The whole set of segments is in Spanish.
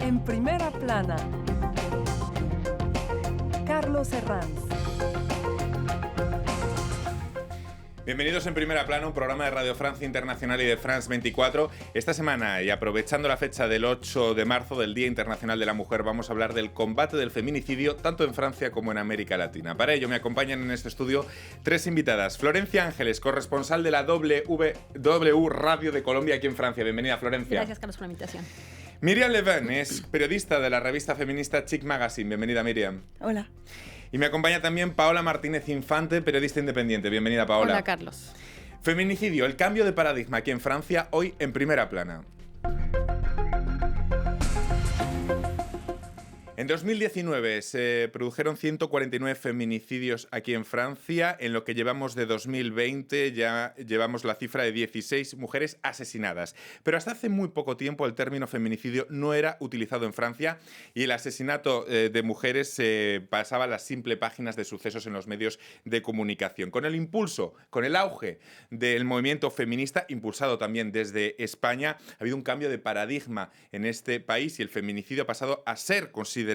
En primera plana, Carlos Herranz. Bienvenidos en Primera Plana, un programa de Radio Francia Internacional y de France 24. Esta semana, y aprovechando la fecha del 8 de marzo, del Día Internacional de la Mujer, vamos a hablar del combate del feminicidio, tanto en Francia como en América Latina. Para ello me acompañan en este estudio tres invitadas. Florencia Ángeles, corresponsal de la W Radio de Colombia aquí en Francia. Bienvenida, Florencia. Gracias, Carlos, por la invitación. Miriam Levin es periodista de la revista feminista Chic Magazine. Bienvenida, Miriam. Hola. Y me acompaña también Paola Martínez Infante, periodista independiente. Bienvenida, Paola. Hola, Carlos. Feminicidio, el cambio de paradigma aquí en Francia, hoy en Primera Plana. En 2019 se produjeron 149 feminicidios aquí en Francia. En lo que llevamos de 2020 ya llevamos la cifra de 16 mujeres asesinadas. Pero hasta hace muy poco tiempo el término feminicidio no era utilizado en Francia y el asesinato de mujeres pasaba a las simples páginas de sucesos en los medios de comunicación. Con el impulso, con el auge del movimiento feminista, impulsado también desde España, ha habido un cambio de paradigma en este país y el feminicidio ha pasado a ser considerado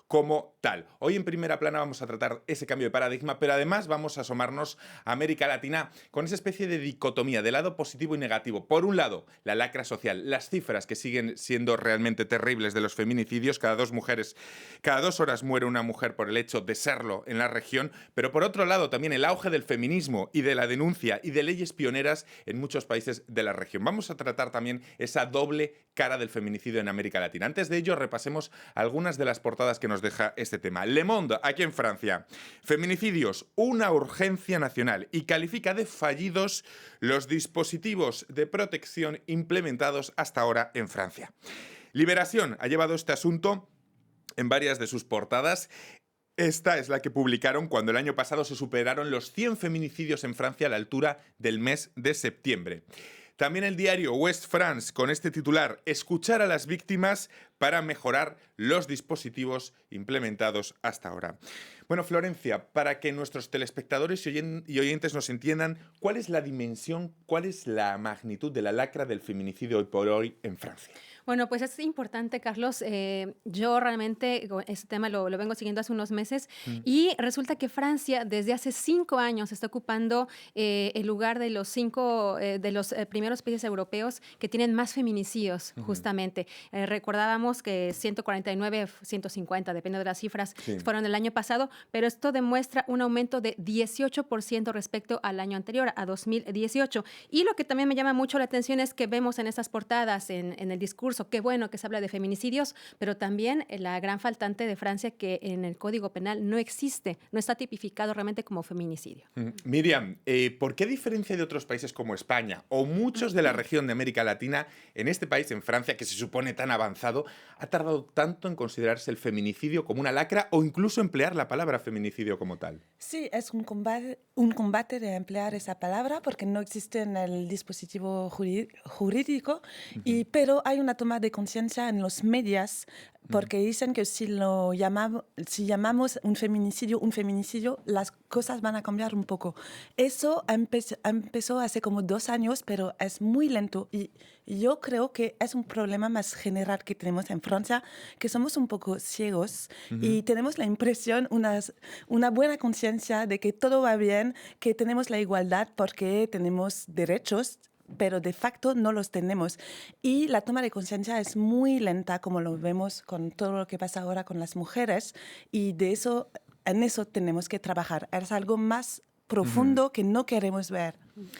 como tal. Hoy en Primera Plana vamos a tratar ese cambio de paradigma, pero además vamos a asomarnos a América Latina con esa especie de dicotomía de lado positivo y negativo. Por un lado, la lacra social, las cifras que siguen siendo realmente terribles de los feminicidios. Cada 2 horas muere una mujer por el hecho de serlo en la región, pero por otro lado también el auge del feminismo y de la denuncia y de leyes pioneras en muchos países de la región. Vamos a tratar también esa doble cara del feminicidio en América Latina. Antes de ello, repasemos algunas de las portadas que nos deja este tema. Le Monde, aquí en Francia. Feminicidios, una urgencia nacional, y califica de fallidos los dispositivos de protección implementados hasta ahora en Francia. Liberación ha llevado este asunto en varias de sus portadas. Esta es la que publicaron cuando el año pasado se superaron los 100 feminicidios en Francia a la altura del mes de septiembre. También el diario Ouest France con este titular: escuchar a las víctimas para mejorar los dispositivos implementados hasta ahora. Bueno, Florencia, para que nuestros telespectadores y oyentes nos entiendan, ¿cuál es la dimensión, cuál es la magnitud de la lacra del feminicidio hoy por hoy en Francia? Bueno, pues es importante, Carlos. Yo realmente este tema lo vengo siguiendo hace unos meses y resulta que Francia desde hace 5 años está ocupando el lugar de los primeros países europeos que tienen más feminicidios, justamente. Recordábamos que 149, 150, depende de las cifras, fueron el año pasado, pero esto demuestra un aumento de 18% respecto al año anterior, a 2018. Y lo que también me llama mucho la atención es que vemos en estas portadas, en el discurso, qué bueno que se habla de feminicidios, pero también la gran faltante de Francia que en el Código Penal no existe, no está tipificado realmente como feminicidio. Miriam, ¿por qué, a diferencia de otros países como España o muchos de la región de América Latina, en este país, en Francia, que se supone tan avanzado, ha tardado tanto en considerarse el feminicidio como una lacra o incluso emplear la palabra feminicidio como tal? Sí, es un combate de emplear esa palabra porque no existe en el dispositivo jurídico, pero hay una toma de conciencia en los medios porque dicen que si llamamos un feminicidio, las cosas van a cambiar un poco. Eso empezó hace como 2 años, pero es muy lento y yo creo que es un problema más general que tenemos en Francia, que somos un poco ciegos y tenemos la impresión, una buena conciencia de que todo va bien, que tenemos la igualdad porque tenemos derechos, pero de facto no los tenemos. Y la toma de conciencia es muy lenta, como lo vemos con todo lo que pasa ahora con las mujeres, y en eso tenemos que trabajar. Es algo más profundo que no queremos ver,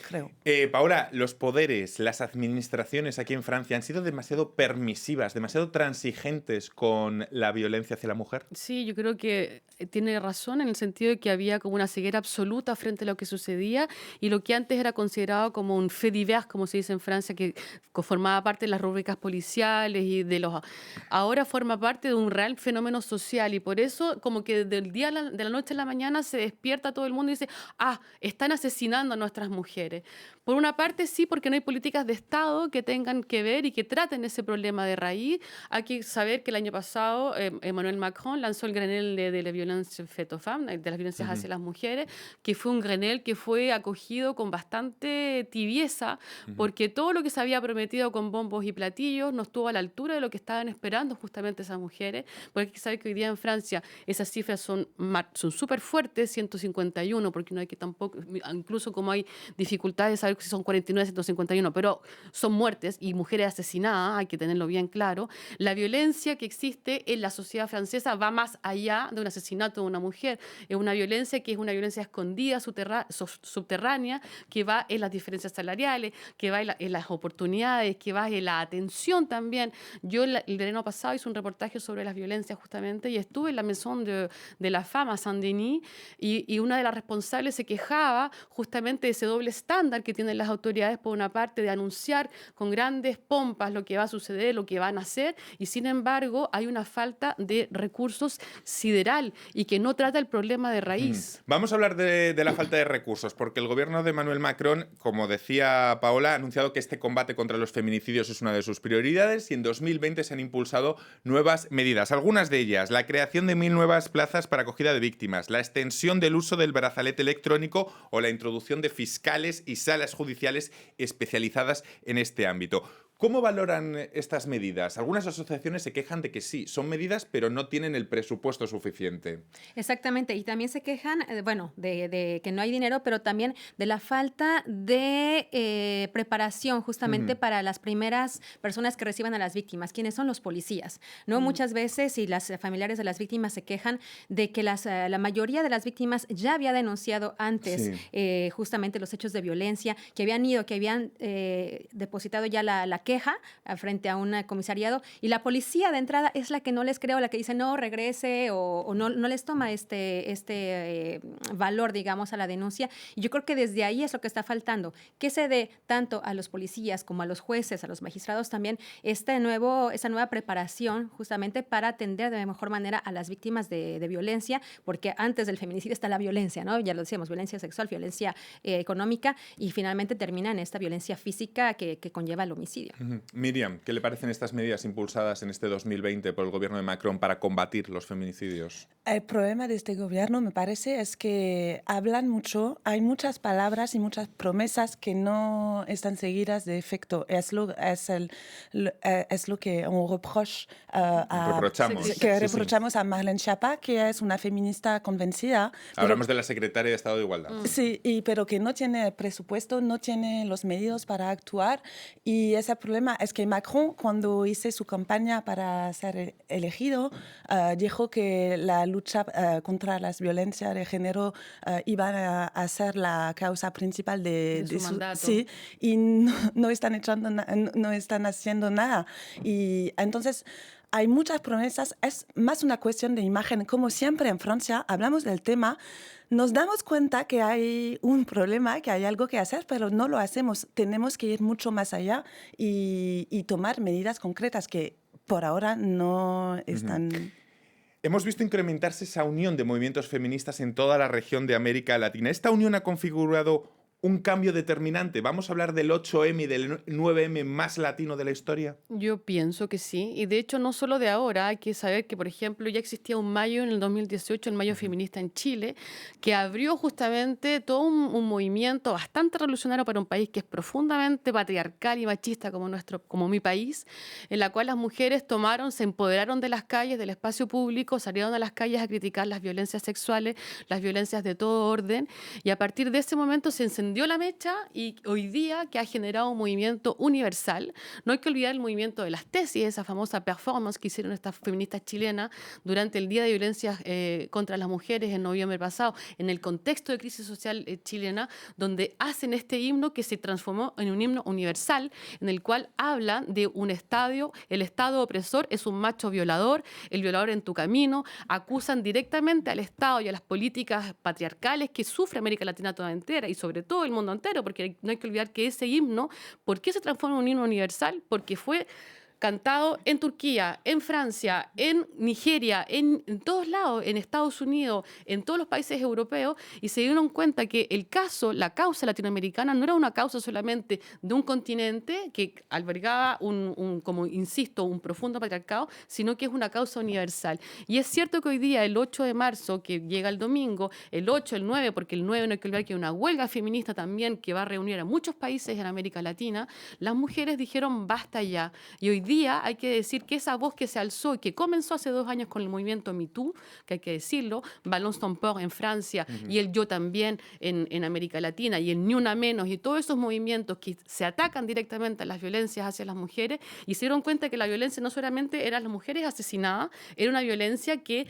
creo. Paola, los poderes, las administraciones aquí en Francia han sido demasiado permisivas, demasiado transigentes con la violencia hacia la mujer. Sí, yo creo que tiene razón en el sentido de que había como una ceguera absoluta frente a lo que sucedía y lo que antes era considerado como un fait divers, como se dice en Francia, que formaba parte de las rúbricas policiales y ahora forma parte de un real fenómeno social y por eso como que de la noche a la mañana se despierta todo el mundo y dice, están asesinando a nuestras mujeres. mujeres. Por una parte, sí, porque no hay políticas de Estado que tengan que ver y que traten ese problema de raíz. Hay que saber que el año pasado Emmanuel Macron lanzó el Grenelle de la violencia feto-femme, de las violencias hacia las mujeres, que fue un Grenelle que fue acogido con bastante tibieza, porque todo lo que se había prometido con bombos y platillos no estuvo a la altura de lo que estaban esperando justamente esas mujeres, porque hay que saber que hoy día en Francia esas cifras son súper fuertes, 151, porque no hay que tampoco, incluso como hay dificultades de saber si son 49, 151, pero son muertes y mujeres asesinadas, hay que tenerlo bien claro. La violencia que existe en la sociedad francesa va más allá de un asesinato de una mujer. Es una violencia que es una violencia escondida, subterránea, que va en las diferencias salariales, que va en las oportunidades, que va en la atención también. Yo el verano pasado hice un reportaje sobre las violencias justamente y estuve en la Maison de la Femme a Saint-Denis y una de las responsables se quejaba justamente de ese doble estándar que tienen las autoridades, por una parte, de anunciar con grandes pompas lo que va a suceder, lo que van a hacer, y sin embargo hay una falta de recursos sideral y que no trata el problema de raíz. Vamos a hablar de la falta de recursos, porque el gobierno de Emmanuel Macron, como decía Paola, ha anunciado que este combate contra los feminicidios es una de sus prioridades y en 2020 se han impulsado nuevas medidas. Algunas de ellas, la creación de 1000 nuevas plazas para acogida de víctimas, la extensión del uso del brazalete electrónico o la introducción de fiscales y salas judiciales especializadas en este ámbito. ¿Cómo valoran estas medidas? Algunas asociaciones se quejan de que sí, son medidas, pero no tienen el presupuesto suficiente. Exactamente, y también se quejan, de que no hay dinero, pero también de la falta de preparación justamente para las primeras personas que reciban a las víctimas, quienes son los policías, ¿no? Muchas veces, y las familiares de las víctimas se quejan de que la mayoría de las víctimas ya había denunciado antes justamente los hechos de violencia, que habían depositado ya la queja frente a un comisariado, y la policía de entrada es la que no les cree o la que dice no, regrese o no les toma este valor, digamos, a la denuncia. Y yo creo que desde ahí es lo que está faltando, que se dé tanto a los policías como a los jueces, a los magistrados también, esa nueva preparación justamente para atender de mejor manera a las víctimas de violencia, porque antes del feminicidio está la violencia, ¿no? Ya lo decíamos, violencia sexual, violencia económica, y finalmente termina en esta violencia física que conlleva el homicidio. Miriam, ¿qué le parecen estas medidas impulsadas en este 2020 por el gobierno de Macron para combatir los feminicidios? El problema de este gobierno, me parece, es que hablan mucho, hay muchas palabras y muchas promesas que no están seguidas de efecto. Es lo que reprochamos a Marlene Schiappa, que es una feminista convencida. Hablamos de la secretaria de Estado de Igualdad. Sí, pero que no tiene presupuesto, no tiene los medios para actuar, y ese problema es que Macron, cuando hizo su campaña para ser elegido, dijo que la lucha contra las violencias de género iba a ser la causa principal de su mandato. Sí, y no están haciendo nada. Y entonces hay muchas promesas, es más una cuestión de imagen. Como siempre en Francia hablamos del tema, nos damos cuenta que hay un problema, que hay algo que hacer, pero no lo hacemos. Tenemos que ir mucho más allá y tomar medidas concretas que por ahora no están... Hemos visto incrementarse esa unión de movimientos feministas en toda la región de América Latina. ¿Esta unión ha configurado un cambio determinante? ¿Vamos a hablar del 8M y del 9M más latino de la historia? Yo pienso que sí, y de hecho no solo de ahora, hay que saber que, por ejemplo, ya existía un mayo en el 2018, el Mayo Feminista en Chile, que abrió justamente todo un movimiento bastante revolucionario para un país que es profundamente patriarcal y machista como mi país, en la cual las mujeres se empoderaron de las calles, del espacio público, salieron a las calles a criticar las violencias sexuales, las violencias de todo orden, y a partir de ese momento se encendió la mecha, y hoy día que ha generado un movimiento universal. No hay que olvidar el movimiento de las tesis, esa famosa performance que hicieron estas feministas chilenas durante el Día de Violencias contra las Mujeres en noviembre pasado, en el contexto de crisis social chilena, donde hacen este himno que se transformó en un himno universal, en el cual hablan de un el Estado opresor es un macho violador, el violador en tu camino, acusan directamente al Estado y a las políticas patriarcales que sufre América Latina toda entera y sobre todo el mundo entero, porque no hay que olvidar que ese himno, ¿por qué se transforma en un himno universal? Porque fue cantado en Turquía, en Francia, en Nigeria, en todos lados, en Estados Unidos, en todos los países europeos, y se dieron cuenta que la causa latinoamericana no era una causa solamente de un continente que albergaba como insisto, un profundo patriarcado, sino que es una causa universal. Y es cierto que hoy día, el 8 de marzo, que llega el domingo, el 8, el 9, porque el 9 no hay que olvidar que hay una huelga feminista también que va a reunir a muchos países en América Latina, las mujeres dijeron basta ya. Y hoy día hay que decir que esa voz que se alzó y que comenzó hace 2 años con el movimiento MeToo, que hay que decirlo, Ballons ton port en Francia y el Yo también en América Latina y el Ni Una Menos y todos esos movimientos que se atacan directamente a las violencias hacia las mujeres y se dieron cuenta que la violencia no solamente eran las mujeres asesinadas, era una violencia que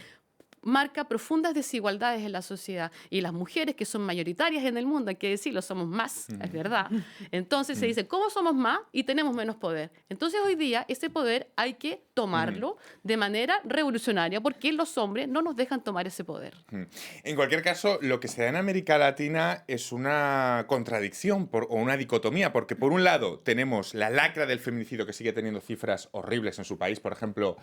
marca profundas desigualdades en la sociedad. Y las mujeres, que son mayoritarias en el mundo, hay que decirlo, somos más, es verdad. Entonces se dice, ¿cómo somos más y tenemos menos poder? Entonces hoy día ese poder hay que tomarlo de manera revolucionaria, porque los hombres no nos dejan tomar ese poder. En cualquier caso, lo que se da en América Latina es una contradicción o una dicotomía, porque por un lado tenemos la lacra del feminicidio que sigue teniendo cifras horribles en su país, por ejemplo,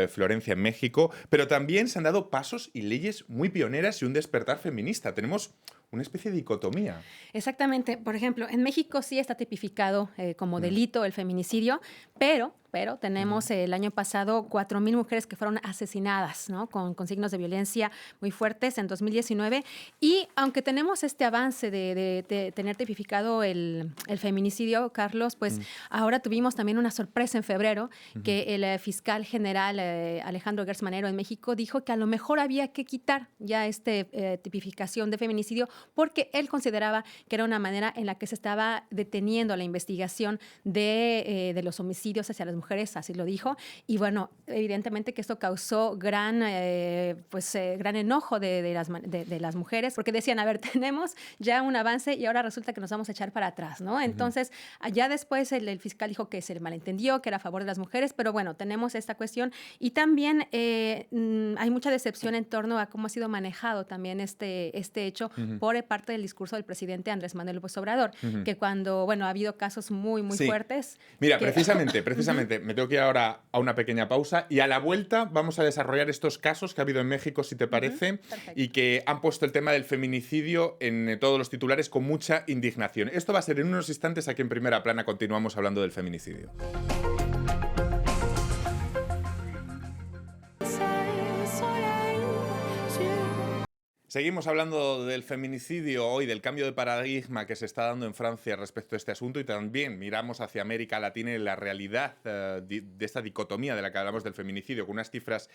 Florencia en México, pero también se han dado pasos y leyes muy pioneras y un despertar feminista. Tenemos una especie de dicotomía. Exactamente. Por ejemplo, en México sí está tipificado como delito el feminicidio, pero tenemos el año pasado 4,000 mujeres que fueron asesinadas, ¿no? Con signos de violencia muy fuertes en 2019. Y aunque tenemos este avance de tener tipificado el feminicidio, Carlos, pues ahora tuvimos también una sorpresa en febrero, que el fiscal general Alejandro Gertz Manero en México dijo que a lo mejor había que quitar ya tipificación de feminicidio porque él consideraba que era una manera en la que se estaba deteniendo la investigación de los homicidios hacia las mujeres, así lo dijo. Y bueno, evidentemente que esto causó gran enojo de las mujeres, porque decían, a ver, tenemos ya un avance y ahora resulta que nos vamos a echar para atrás, ¿no? Entonces, allá después el fiscal dijo que se le malentendió, que era a favor de las mujeres, pero bueno, tenemos esta cuestión. Y también hay mucha decepción en torno a cómo ha sido manejado también este hecho por parte del discurso del presidente Andrés Manuel López Obrador, que cuando, bueno, ha habido casos muy fuertes. Mira, precisamente, me tengo que ir ahora a una pequeña pausa y a la vuelta vamos a desarrollar estos casos que ha habido en México, si te parece, y que han puesto el tema del feminicidio en todos los titulares con mucha indignación. Esto va a ser en unos instantes. Aquí en Primera Plana continuamos hablando del feminicidio. Seguimos hablando del feminicidio hoy, del cambio de paradigma que se está dando en Francia respecto a este asunto, y también miramos hacia América Latina y la realidad de esta dicotomía de la que hablamos del feminicidio, con unas cifras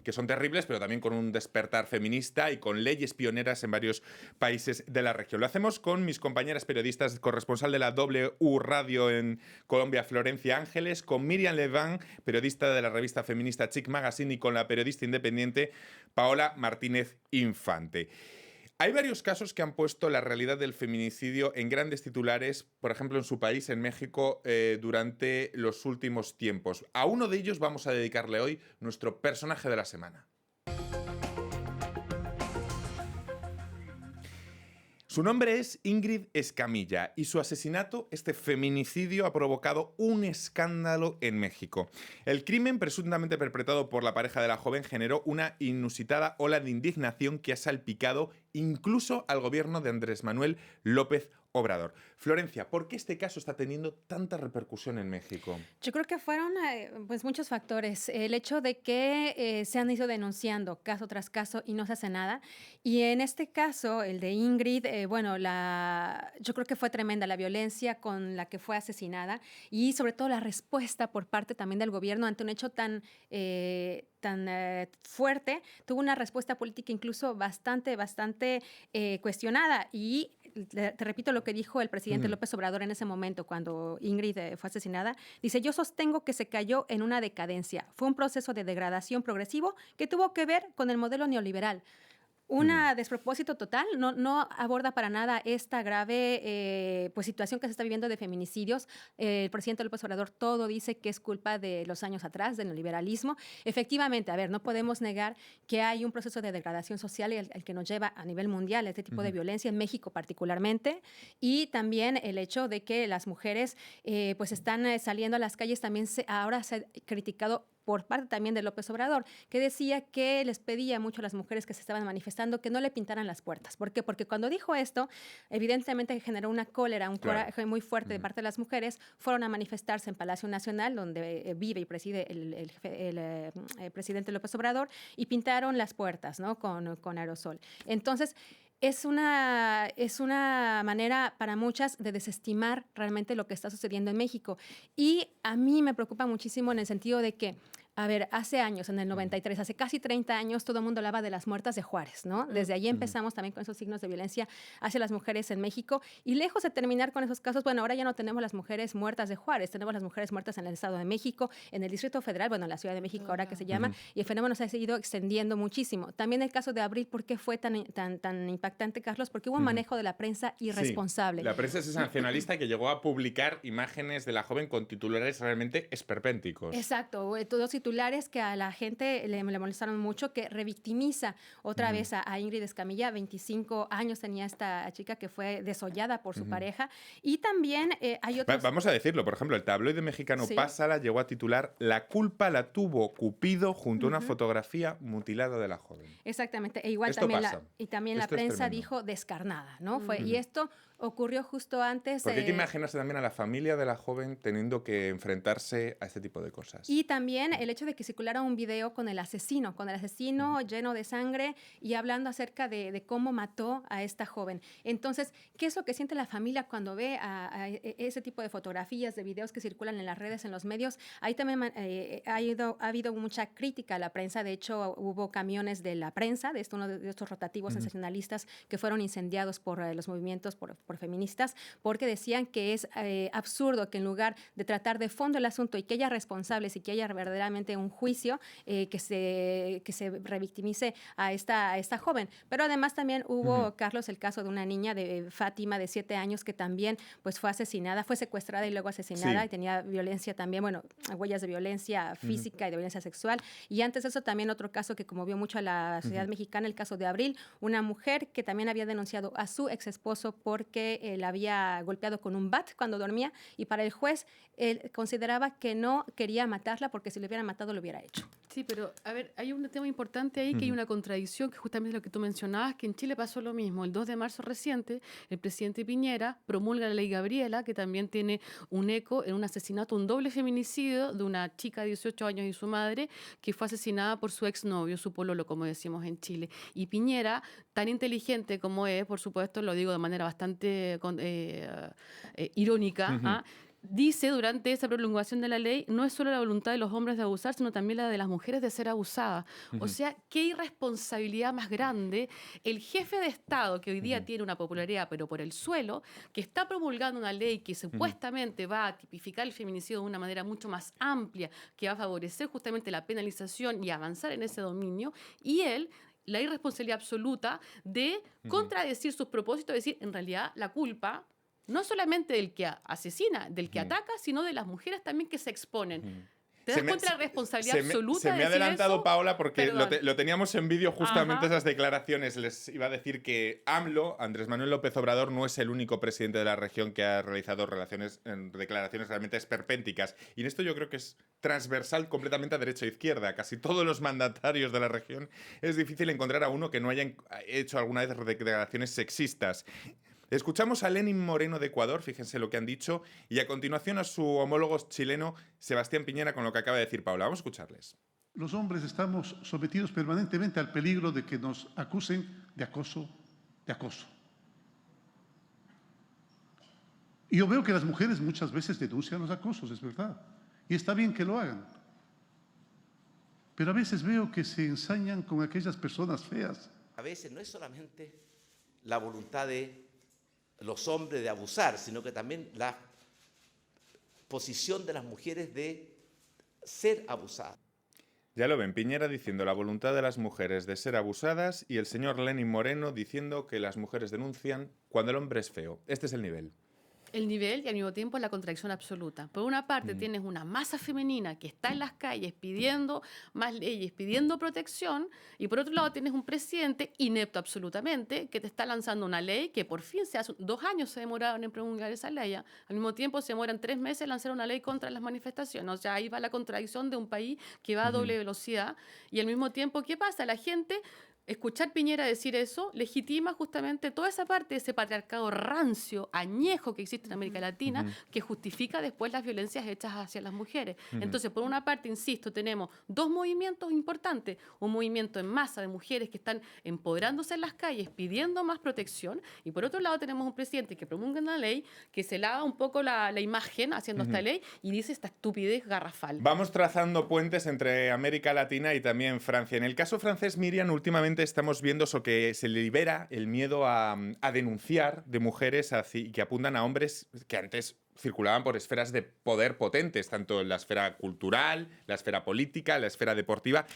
que son terribles, pero también con un despertar feminista y con leyes pioneras en varios países de la región. Lo hacemos con mis compañeras periodistas, corresponsal de la W Radio en Colombia, Florencia Ángeles, con Miriam Levin, periodista de la revista feminista Chic Magazine, y con la periodista independiente Paola Martínez Infante. Hay varios casos que han puesto la realidad del feminicidio en grandes titulares, por ejemplo, en su país, en México, durante los últimos tiempos. A uno de ellos vamos a dedicarle hoy nuestro personaje de la semana. Su nombre es Ingrid Escamilla y su asesinato, este feminicidio, ha provocado un escándalo en México. El crimen, presuntamente perpetrado por la pareja de la joven, generó una inusitada ola de indignación que ha salpicado incluso al gobierno de Andrés Manuel López Obrador. Florencia, ¿por qué este caso está teniendo tanta repercusión en México? Yo creo que fueron muchos factores. El hecho de que se han ido denunciando caso tras caso y no se hace nada. Y en este caso, el de Ingrid, yo creo que fue tremenda la violencia con la que fue asesinada y sobre todo la respuesta por parte también del gobierno ante un hecho tan fuerte. Tuvo una respuesta política incluso bastante cuestionada. Y te repito lo que dijo el presidente López Obrador en ese momento cuando Ingrid fue asesinada. Dice, yo sostengo que se cayó en una decadencia. Fue un proceso de degradación progresivo que tuvo que ver con el modelo neoliberal. Una despropósito total, no aborda para nada esta grave pues, situación que se está viviendo de feminicidios. El presidente López Obrador todo dice que es culpa de los años atrás, del neoliberalismo. Efectivamente, a ver, no podemos negar que hay un proceso de degradación social el que nos lleva a nivel mundial este tipo de violencia, en México particularmente, y también el hecho de que las mujeres pues están saliendo a las calles, también ahora se ha criticado por parte también de López Obrador, que decía que les pedía mucho a las mujeres que se estaban manifestando que no le pintaran las puertas. ¿Por qué? Porque cuando dijo esto, evidentemente generó una cólera, un coraje muy fuerte de parte de las mujeres. Fueron a manifestarse en Palacio Nacional, donde vive y preside el presidente López Obrador, y pintaron las puertas, ¿no? con aerosol. Entonces, es una manera para muchas de desestimar realmente lo que está sucediendo en México. Y a mí me preocupa muchísimo en el sentido de que, a ver, hace años, en el 93, hace casi 30 años, todo el mundo hablaba de las muertas de Juárez, ¿no? Desde allí empezamos también con esos signos de violencia hacia las mujeres en México. Y lejos de terminar con esos casos, bueno, ahora ya no tenemos las mujeres muertas de Juárez, tenemos las mujeres muertas en el Estado de México, en el Distrito Federal, bueno, en la Ciudad de México ahora que se llama, y el fenómeno se ha seguido extendiendo muchísimo. También el caso de Abril, ¿por qué fue tan impactante, Carlos? Porque hubo un manejo de la prensa irresponsable. Sí, la prensa sensacionalista que llegó a publicar imágenes de la joven con titulares realmente esperpénticos. Exacto, todos titulares que a la gente le molestaron mucho, que revictimiza otra vez a Ingrid Escamilla. 25 años tenía esta chica que fue desollada por su pareja. Y también hay otros... Vamos a decirlo, por ejemplo, el tabloide mexicano Sí. Pásala llegó a titular "La culpa la tuvo Cupido" junto a una fotografía mutilada de la joven. Exactamente, e igual Esto también pasa. la Esto es prensa tremendo. dijo descarnada, ¿no? Y esto ocurrió justo antes... Porque hay que imaginarse también a la familia de la joven teniendo que enfrentarse a este tipo de cosas. Y también el hecho de que circulara un video con el asesino lleno de sangre y hablando acerca de cómo mató a esta joven. Entonces, ¿qué es lo que siente la familia cuando ve a ese tipo de fotografías, de videos que circulan en las redes, en los medios? Ahí también ha habido mucha crítica a la prensa. De hecho, hubo camiones de la prensa, uno de estos rotativos sensacionalistas que fueron incendiados por los movimientos, por feministas, porque decían que es absurdo que en lugar de tratar de fondo el asunto y que haya responsables y que haya verdaderamente un juicio, que se revictimice a esta joven. Pero además también hubo, Carlos, el caso de una niña de Fátima de 7 años que también pues, fue asesinada, fue secuestrada y luego asesinada, Sí. y tenía violencia también, bueno, huellas de violencia física y de violencia sexual. Y antes de eso también otro caso que conmovió mucho a la sociedad mexicana, el caso de Abril, una mujer que también había denunciado a su ex esposo porque la había golpeado con un bat cuando dormía, y para el juez él consideraba que no quería matarla porque si lo hubiera matado lo hubiera hecho. Sí, pero a ver, hay un tema importante ahí, que hay una contradicción, que justamente lo que tú mencionabas, que en Chile pasó lo mismo. El 2 de marzo reciente, el presidente Piñera promulga la ley Gabriela, que también tiene un eco en un asesinato, un doble feminicidio de una chica de 18 años y su madre, que fue asesinada por su exnovio, su pololo, como decimos en Chile. Y Piñera, tan inteligente como es, por supuesto, lo digo de manera bastante irónica, ¿ah? Dice durante esa prolongación de la ley, no es solo la voluntad de los hombres de abusar, sino también la de las mujeres de ser abusadas. O sea, qué irresponsabilidad más grande el jefe de Estado, que hoy día tiene una popularidad, pero por el suelo, que está promulgando una ley que supuestamente va a tipificar el feminicidio de una manera mucho más amplia, que va a favorecer justamente la penalización y avanzar en ese dominio, y él... la irresponsabilidad absoluta de contradecir sus propósitos, decir, en realidad, la culpa no solamente del que asesina, del que ataca, sino de las mujeres también que se exponen. ¿Te das cuenta de la responsabilidad absoluta Se de me ha decir adelantado, eso? Paola, porque Perdón. lo teníamos en vídeo justamente Ajá. esas declaraciones. Les iba a decir que AMLO, Andrés Manuel López Obrador, no es el único presidente de la región que ha realizado declaraciones realmente esperpénticas. Y en esto yo creo que es transversal completamente a derecha e izquierda. Casi todos los mandatarios de la región es difícil encontrar a uno que no haya hecho alguna vez declaraciones sexistas. Escuchamos a Lenín Moreno de Ecuador, fíjense lo que han dicho, y a continuación a su homólogo chileno Sebastián Piñera con lo que acaba de decir Paula. Vamos a escucharles. Los hombres estamos sometidos permanentemente al peligro de que nos acusen de acoso. Y yo veo que las mujeres muchas veces denuncian los acosos, es verdad. Y está bien que lo hagan. Pero a veces veo que se ensañan con aquellas personas feas. A veces no es solamente la voluntad de los hombres de abusar, sino que también la posición de las mujeres de ser abusadas. Ya lo ven, Piñera diciendo la voluntad de las mujeres de ser abusadas y el señor Lenin Moreno diciendo que las mujeres denuncian cuando el hombre es feo. Este es el nivel. El nivel y al mismo tiempo la contradicción absoluta. Por una parte tienes una masa femenina que está en las calles pidiendo más leyes, pidiendo protección, y por otro lado tienes un presidente inepto absolutamente que te está lanzando una ley que por fin 2 años se demoraron en promulgar esa ley. Al mismo tiempo se demoran 3 meses en lanzar una ley contra las manifestaciones. O sea, ahí va la contradicción de un país que va a doble velocidad y al mismo tiempo, ¿qué pasa? La gente... Escuchar Piñera decir eso legitima justamente toda esa parte de ese patriarcado rancio, añejo que existe en América Latina, que justifica después las violencias hechas hacia las mujeres. Entonces, por una parte, insisto, tenemos 2 movimientos importantes. Un movimiento en masa de mujeres que están empoderándose en las calles, pidiendo más protección. Y por otro lado, tenemos un presidente que promulga una ley, que se lava un poco la imagen haciendo esta ley y dice esta estupidez garrafal. Vamos trazando puentes entre América Latina y también Francia. En el caso francés, Miriam, últimamente estamos viendo eso, que se libera el miedo a denunciar de mujeres que apuntan a hombres que antes circulaban por esferas de poder potentes, tanto en la esfera cultural, la esfera política, la esfera deportiva.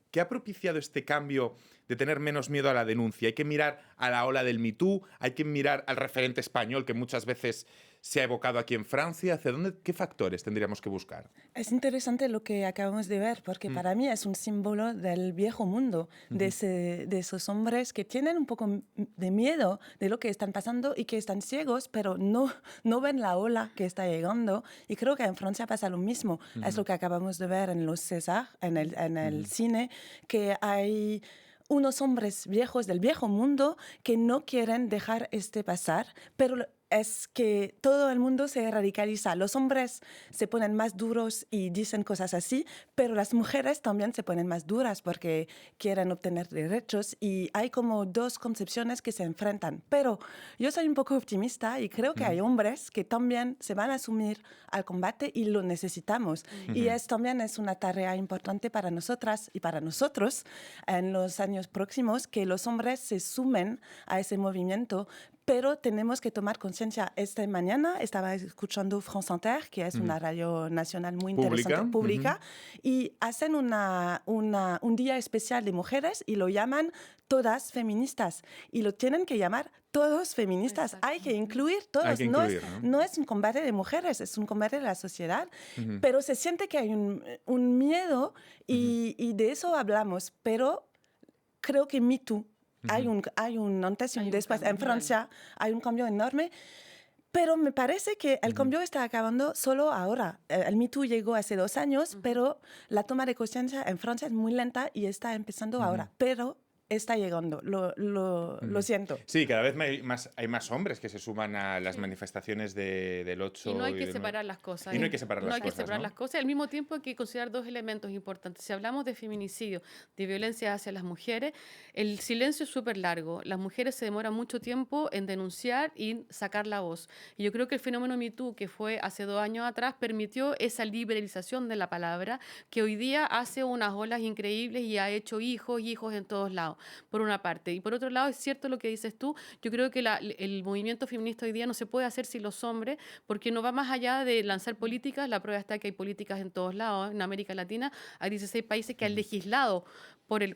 ¿Qué ha propiciado este cambio de tener menos miedo a la denuncia? Hay que mirar a la ola del Me Too, hay que mirar al referente español que muchas veces se ha evocado aquí en Francia. ¿Hacia dónde, qué factores tendríamos que buscar? Es interesante lo que acabamos de ver, porque para mí es un símbolo del viejo mundo, de esos hombres que tienen un poco de miedo de lo que están pasando y que están ciegos, pero no ven la ola que está llegando. Y creo que en Francia pasa lo mismo. Es lo que acabamos de ver en los César, en el cine, que hay unos hombres viejos del viejo mundo que no quieren dejar pasar, pero es que todo el mundo se radicaliza. Los hombres se ponen más duros y dicen cosas así, pero las mujeres también se ponen más duras porque quieren obtener derechos y hay como 2 concepciones que se enfrentan. Pero yo soy un poco optimista y creo que hay hombres que también se van a asumir al combate y lo necesitamos. Y también es una tarea importante para nosotras y para nosotros en los años próximos que los hombres se sumen a ese movimiento. Pero tenemos que tomar conciencia. Esta mañana estaba escuchando France Inter, que es una radio nacional muy interesante, pública, y hacen un día especial de mujeres y lo llaman todas feministas. Y lo tienen que llamar todos feministas. Exacto. Hay que incluir todos. Hay que incluir, no es un combate de mujeres, es un combate de la sociedad. Pero se siente que hay un miedo y de eso hablamos. Pero creo que Me Too, hay un antes y un después. En Francia hay un cambio enorme, pero me parece que el cambio está acabando solo ahora. El Me Too llegó hace 2 años, pero la toma de conciencia en Francia es muy lenta y está empezando ahora. Pero está llegando, lo siento. Sí, cada vez hay más hombres que se suman a las manifestaciones del 8. Y no hay que separar las cosas. Y no hay que separar las No hay que cosas, separar ¿no? las cosas. Al mismo tiempo hay que considerar 2 elementos importantes. Si hablamos de feminicidio, de violencia hacia las mujeres, el silencio es súper largo. Las mujeres se demoran mucho tiempo en denunciar y sacar la voz. Y yo creo que el fenómeno Me Too, que fue hace 2 años atrás, permitió esa liberalización de la palabra, que hoy día hace unas olas increíbles y ha hecho hijos en todos lados, por una parte. Y por otro lado, es cierto lo que dices tú. Yo creo que el movimiento feminista hoy día no se puede hacer sin los hombres, porque no va más allá de lanzar políticas. La prueba está que hay políticas en todos lados. En América Latina hay 16 países que han legislado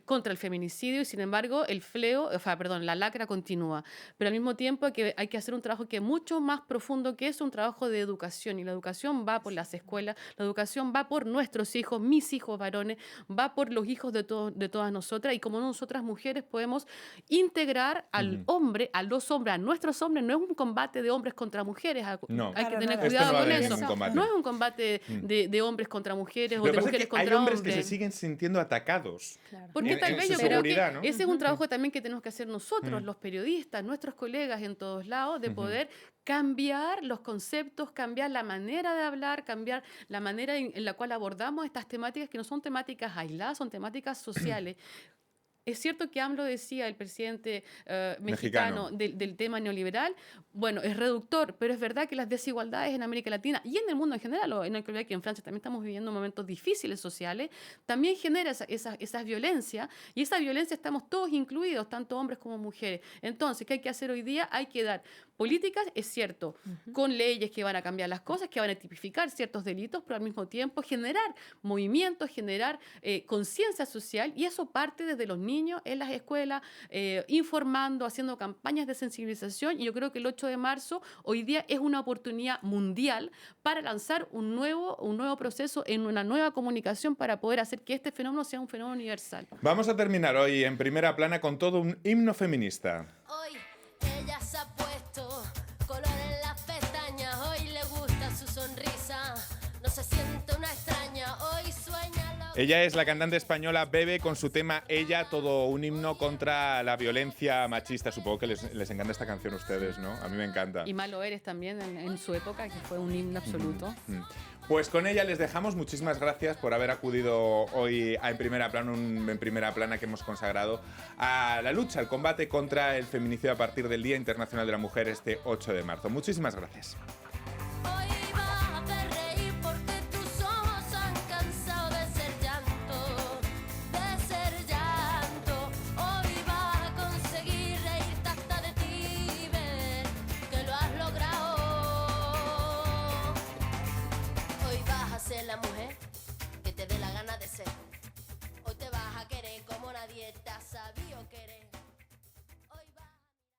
contra el feminicidio y sin embargo la lacra continúa. Pero al mismo tiempo hay que hacer un trabajo que es mucho más profundo, que es un trabajo de educación, y la educación va por las escuelas, la educación va por nuestros hijos, mis hijos varones, va por los hijos de todas nosotras, y como nosotras mujeres podemos integrar al hombre, a los hombres, a nuestros hombres. No es un combate de hombres contra mujeres, No. hay que tener Esto cuidado no va con de eso. ningún combate. No es un combate de hombres contra mujeres o Lo que de pasa es mujeres que hay contra hombres hombres. que se siguen sintiendo atacados. Porque En tal vez su yo creo seguridad, que ¿no? ese es un trabajo también que tenemos que hacer nosotros, los periodistas, nuestros colegas en todos lados, de poder cambiar los conceptos, cambiar la manera de hablar, cambiar la manera en la cual abordamos estas temáticas, que no son temáticas aisladas, son temáticas sociales. Es cierto que AMLO decía, el presidente mexicano, del tema neoliberal, bueno, es reductor, pero es verdad que las desigualdades en América Latina y en el mundo en general, o en el que en Francia también estamos viviendo momentos difíciles sociales, también genera esa violencia, y esa violencia estamos todos incluidos, tanto hombres como mujeres. Entonces, ¿qué hay que hacer hoy día? Hay que dar políticas, es cierto, con leyes que van a cambiar las cosas, que van a tipificar ciertos delitos, pero al mismo tiempo generar movimientos, generar conciencia social, y eso parte desde los niños en las escuelas, informando, haciendo campañas de sensibilización, y yo creo que el 8 de marzo hoy día es una oportunidad mundial para lanzar un nuevo proceso en una nueva comunicación para poder hacer que este fenómeno sea un fenómeno universal. Vamos a terminar hoy en Primera Plana con todo un himno feminista. Hoy ella se ha puesto color en las pestañas, hoy le gusta su sonrisa, no se siente una extraña, hoy sueña lo... Ella es la cantante española Bebe con su tema Ella, todo un himno contra la violencia machista. Supongo que les encanta esta canción a ustedes, ¿no? A mí me encanta. Y Malo Eres también en su época, que fue un himno absoluto. Pues con ella les dejamos. Muchísimas gracias por haber acudido hoy a En Primera Plana, En Primera Plana que hemos consagrado a la lucha, al combate contra el feminicidio a partir del Día Internacional de la Mujer este 8 de marzo. Muchísimas gracias. Hoy